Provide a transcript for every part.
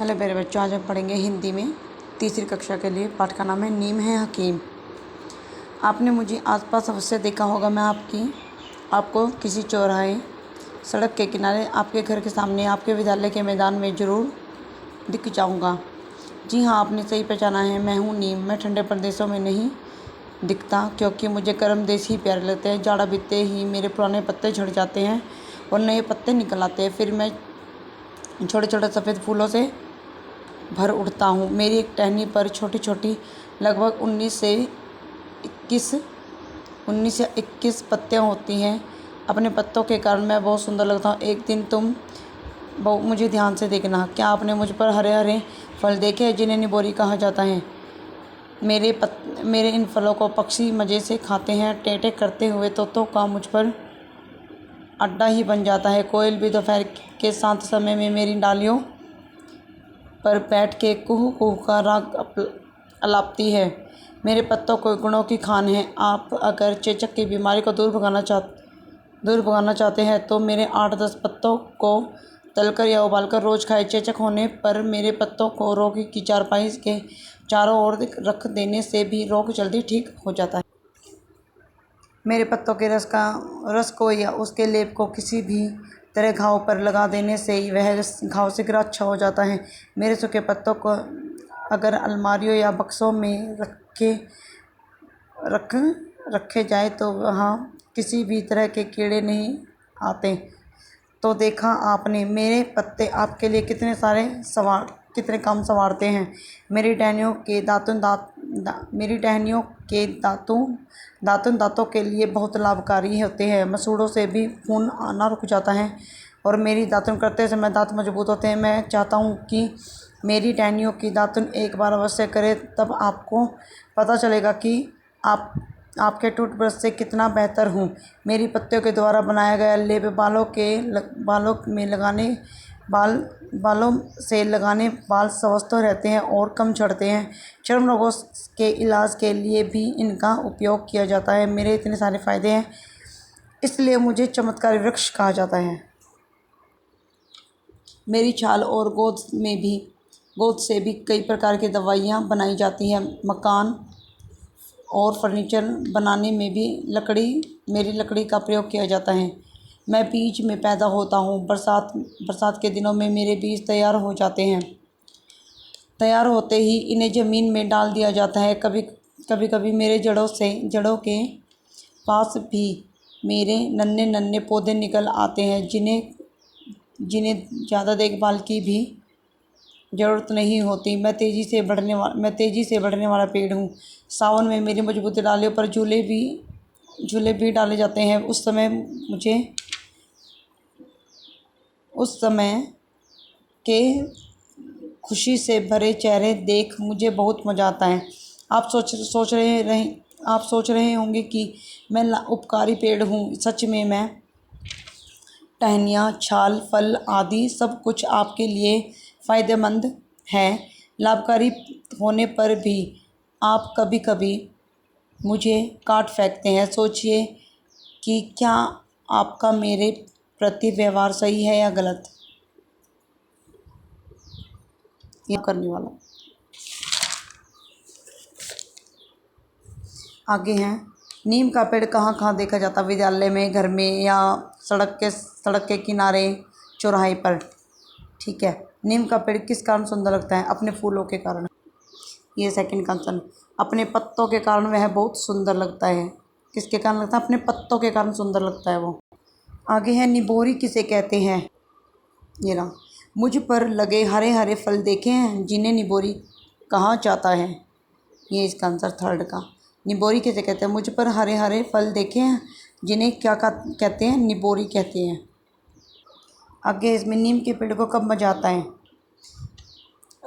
Hello मेरे बच्चों, आज हम पढ़ेंगे हिंदी में तीसरी कक्षा के लिए। पाठ का नाम है नीम है हकीम। आपने मुझे आसपास अवश्य देखा होगा। मैं आपको किसी चौराहे, सड़क के किनारे, आपके घर के सामने, आपके विद्यालय के मैदान में ज़रूर दिख जाऊंगा। जी हाँ, आपने सही पहचाना है, मैं हूँ नीम। मैं ठंडे प्रदेशों में नहीं दिखता क्योंकि मुझे गर्म देश ही प्यारे लगते हैं। जाड़ा बीतते ही मेरे पुराने पत्ते झड़ जाते हैं और नए पत्ते निकल आते हैं। फिर मैं छोटे छोटे सफ़ेद फूलों से भर उठता हूँ। मेरी एक टहनी पर छोटी छोटी लगभग 19 या 21 पत्तियाँ होती हैं। अपने पत्तों के कारण मैं बहुत सुंदर लगता हूँ। एक दिन तुम मुझे ध्यान से देखना। क्या आपने मुझ पर हरे हरे फल देखे हैं जिन्हें निबोरी कहा जाता है? मेरे इन फलों को पक्षी मज़े से खाते हैं। टेंटे करते हुए तोतों का मुझ पर अड्डा ही बन जाता है। कोयल भी दोपहर के शांत समय में मेरी डालियों पर बैठ के कुहू कुहू का राग अलापती है। मेरे पत्तों को गुणों की खान है। आप अगर चेचक की बीमारी को दूर भगाना चाहते हैं तो मेरे 8-10 पत्तों को तलकर या उबालकर रोज़ खाएं। चेचक होने पर मेरे पत्तों को रोगी की चारपाई के चारों ओर रख देने से भी रोग जल्दी ठीक हो जाता है। मेरे पत्तों के रस को या उसके लेप को किसी भी तरह घाव पर लगा देने से ही वह घाव शीघ्र अच्छा हो जाता है। मेरे सूखे पत्तों को अगर अलमारियों या बक्सों में रखे जाए तो वहाँ किसी भी तरह के कीड़े नहीं आते। तो देखा आपने, मेरे पत्ते आपके लिए कितने काम संवारते हैं। मेरी टहनियों के दातुन के लिए बहुत लाभकारी होते हैं। मसूड़ों से भी खून आना रुक जाता है और मेरी दातुन करते समय दांत मजबूत होते हैं। मैं चाहता हूँ कि मेरी टहनियों की दातुन एक बार अवश्य करें, तब आपको पता चलेगा कि आपके टूथब्रश से कितना बेहतर हूँ। मेरी पत्तियों के द्वारा बनाया गया लेप बालों से लगाने बाल स्वस्थ रहते हैं और कम झड़ते हैं। चर्म रोगों के इलाज के लिए भी इनका उपयोग किया जाता है। मेरे इतने सारे फ़ायदे हैं, इसलिए मुझे चमत्कारी वृक्ष कहा जाता है। मेरी छाल और गोंद से भी कई प्रकार की दवाइयाँ बनाई जाती हैं। मकान और फर्नीचर बनाने में भी मेरी लकड़ी का प्रयोग किया जाता है। मैं बीज में पैदा होता हूँ। बरसात के दिनों में मेरे बीज तैयार हो जाते हैं। तैयार होते ही इन्हें ज़मीन में डाल दिया जाता है। कभी मेरे जड़ों के पास भी मेरे नन्हे पौधे निकल आते हैं जिन्हें ज़्यादा देखभाल की भी ज़रूरत नहीं होती। मैं तेज़ी से बढ़ने वाला पेड़ हूँ। सावन में मेरी मजबूत डालियों पर झूले भी डाले जाते हैं। उस समय के खुशी से भरे चेहरे देख मुझे बहुत मज़ा आता है। आप सोच रहे होंगे कि मैं उपकारी पेड़ हूँ। सच में मैं टहनियाँ, छाल, फल आदि सब कुछ आपके लिए फ़ायदेमंद है। लाभकारी होने पर भी आप कभी कभी मुझे काट फेंकते हैं। सोचिए कि क्या आपका मेरे प्रति व्यवहार सही है या गलत। यह करने वाला आगे हैं। नीम का पेड़ कहाँ देखा जाता? विद्यालय में, घर में या सड़क के किनारे, चौराहे पर। ठीक है। नीम का पेड़ किस कारण सुंदर लगता है? अपने फूलों के कारण। ये सेकंड कंसर्न। अपने पत्तों के कारण वह बहुत सुंदर लगता है। किसके कारण लगता है? अपने पत्तों के कारण सुंदर लगता है वो। आगे है, निबोरी किसे कहते हैं? ये रहा। मुझ पर लगे हरे हरे फल देखे हैं जिन्हें निबोरी कहा जाता है। ये इसका आंसर थर्ड का। निबोरी किसे कहते हैं? मुझ पर हरे हरे फल देखे हैं जिन्हें क्या कहते हैं? निबोरी कहते हैं। आगे इसमें नीम के पेड़ को कब मजा आता है?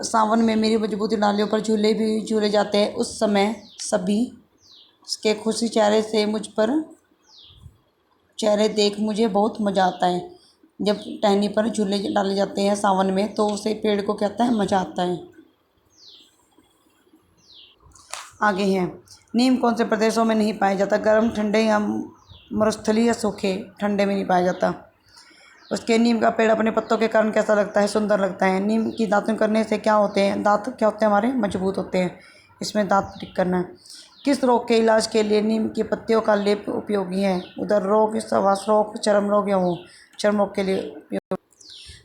सावन में मेरी मजबूत डालियों पर झूले जाते हैं। उस समय सभी उसके खुशी चेहरे देख मुझे बहुत मज़ा आता है। जब टहनी पर झूले डाले जाते हैं सावन में तो उसे पेड़ को कहता है मज़ा आता है। आगे है, नीम कौन से प्रदेशों में नहीं पाया जाता? गर्म, ठंडे या मरुस्थलीय या सूखे? ठंडे में नहीं पाया जाता। उसके नीम का पेड़ अपने पत्तों के कारण कैसा लगता है? सुंदर लगता है। नीम की दातुन करने से क्या होते हैं? दांत क्या होते हैं हमारे? मजबूत होते हैं। इसमें दांत ठीक करना है। किस रोग के इलाज के लिए नीम की पत्तियों का लेप उपयोगी है? उदर रोग, श्वास रोग, चर्म रोग या वो चर्म रोग के लिए उपयोग।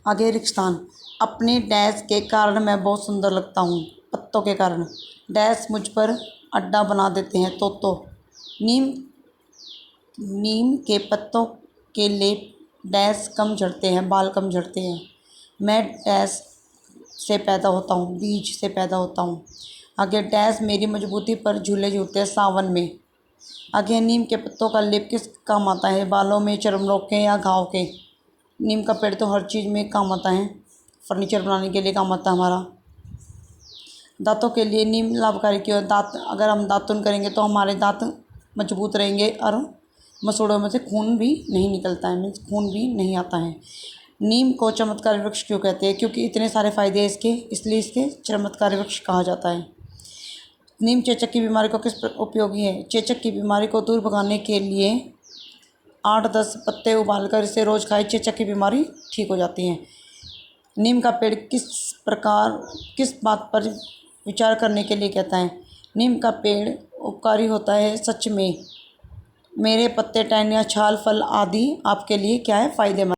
आगे रिक्तान। अपने डैश के कारण मैं बहुत सुंदर लगता हूँ। पत्तों के कारण डैश मुझ पर अड्डा बना देते हैं। तो नीम नीम के पत्तों के लेप डैश कम झड़ते हैं, बाल कम झड़ते हैं। मैं डैश से पैदा होता हूँ, बीज से पैदा होता हूँ। आगे डैश मेरी मजबूती पर झूले झूलते हैं सावन में। आगे नीम के पत्तों का लेप किस काम आता है? बालों में, चर्म रोग के या घाव के? नीम का पेड़ तो हर चीज़ में काम आता है। फर्नीचर बनाने के लिए काम आता है हमारा। दांतों के लिए नीम लाभकारी क्यों है? दांत अगर हम दातुन करेंगे तो हमारे दांत मजबूत रहेंगे और मसूड़ों में से खून भी नहीं निकलता है, मीन्स खून भी नहीं आता है। नीम को चमत्कारी वृक्ष क्यों कहते हैं? क्योंकि इतने सारे फायदे हैं इसके, इसलिए इसके चमत्कारी वृक्ष कहा जाता है। नीम चेचक की बीमारी को किस उपयोगी है? चेचक की बीमारी को दूर भगाने के लिए 8-10 पत्ते उबालकर इसे रोज़ खाए, चेचक की बीमारी ठीक हो जाती है। नीम का पेड़ किस बात पर विचार करने के लिए कहता है? नीम का पेड़ उपकारी होता है सच में। मेरे पत्ते, टहनियाँ, छाल, फल आदि आपके लिए क्या है? फ़ायदेमंद।